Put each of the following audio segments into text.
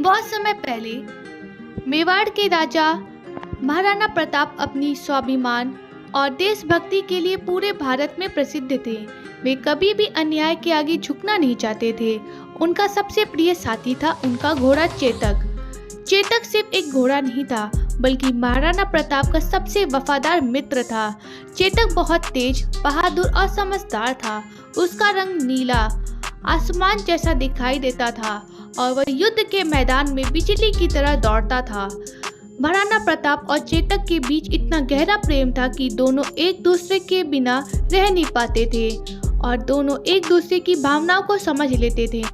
बहुत समय पहले मेवाड़ के राजा महाराणा प्रताप अपनी स्वाभिमान और देशभक्ति के लिए पूरे भारत में प्रसिद्ध थे। वे कभी भी अन्याय के आगे झुकना नहीं चाहते थे। उनका सबसे प्रिय साथी था उनका घोड़ा चेतक। चेतक सिर्फ एक घोड़ा नहीं था, बल्कि महाराणा प्रताप का सबसे वफादार मित्र था। चेतक बहुत तेज, बहादुर और समझदार था। उसका रंग नीला आसमान जैसा दिखाई देता था और वह युद्ध के मैदान में बिजली की तरह दौड़ता था। महाराणा प्रताप और चेतक के बीच इतना गहरा प्रेम था कि दोनों एक दूसरे के बिना रह नहीं पाते थे और दोनों एक दूसरे की भावनाओं को समझ लेते थे।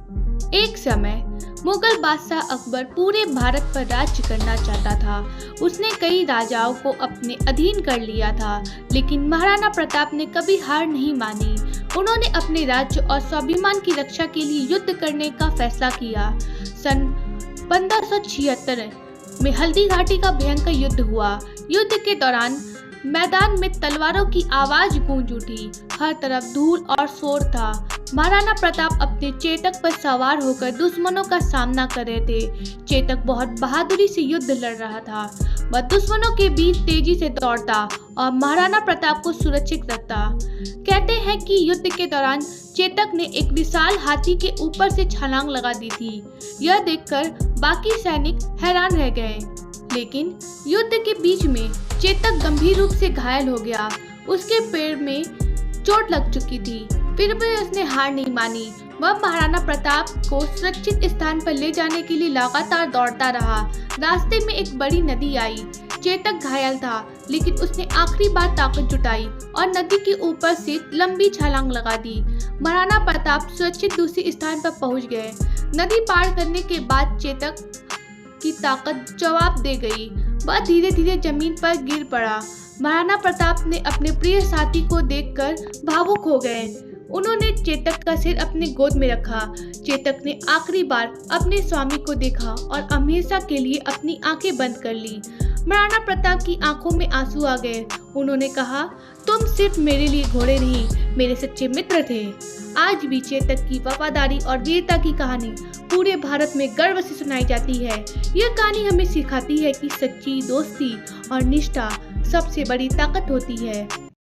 एक समय मुगल बादशाह अकबर पूरे भारत पर राज्य करना चाहता था। उसने कई राजाओं को अपने अधीन कर लिया था, लेकिन महाराणा प्रताप ने कभी हार नहीं मानी। उन्होंने अपने राज्य और स्वाभिमान की रक्षा के लिए युद्ध करने का फैसला किया। सन 1576 में हल्दी घाटी का भयंकर युद्ध हुआ। युद्ध के दौरान मैदान में तलवारों की आवाज गूंज उठी। हर तरफ धूल और शोर था। महाराणा प्रताप अपने चेतक पर सवार होकर दुश्मनों का सामना कर रहे थे। चेतक बहुत बहादुरी से युद्ध लड़ रहा था। वह दुश्मनों के बीच तेजी से दौड़ता और महाराणा प्रताप को सुरक्षित रखता। कहते हैं कि युद्ध के दौरान चेतक ने एक विशाल हाथी के ऊपर से छलांग लगा दी थी। यह देखकर बाकी सैनिक हैरान रह गए, लेकिन युद्ध के बीच में चेतक गंभीर रूप से घायल हो गया। उसके पैर में चोट लग चुकी थी, फिर भी उसने हार नहीं मानी। वह महाराणा प्रताप को सुरक्षित स्थान पर ले जाने के लिए लगातार दौड़ता रहा। रास्ते में एक बड़ी नदी आई। चेतक घायल था, लेकिन उसने आखिरी बार ताकत जुटाई और नदी के ऊपर से लंबी छलांग लगा दी। महाराणा प्रताप सुरक्षित दूसरे स्थान पर पहुंच गए। नदी पार करने के बाद चेतक की ताकत जवाब दे गई। वह धीरे धीरे जमीन पर गिर पड़ा। महाराणा प्रताप ने अपने प्रिय साथी को देखकर भावुक हो गए। उन्होंने चेतक का सिर अपने गोद में रखा। चेतक ने आखिरी बार अपने स्वामी को देखा और हमेशा के लिए अपनी आंखें बंद कर ली। महाराणा प्रताप की आंखों में आंसू आ गए। उन्होंने कहा, तुम सिर्फ मेरे लिए घोड़े नहीं, मेरे सच्चे मित्र थे। आज भी चेतक की वफादारी और वीरता की कहानी पूरे भारत में गर्व से सुनाई जाती है। यह कहानी हमें सिखाती है कि सच्ची दोस्ती और निष्ठा सबसे बड़ी ताकत होती है।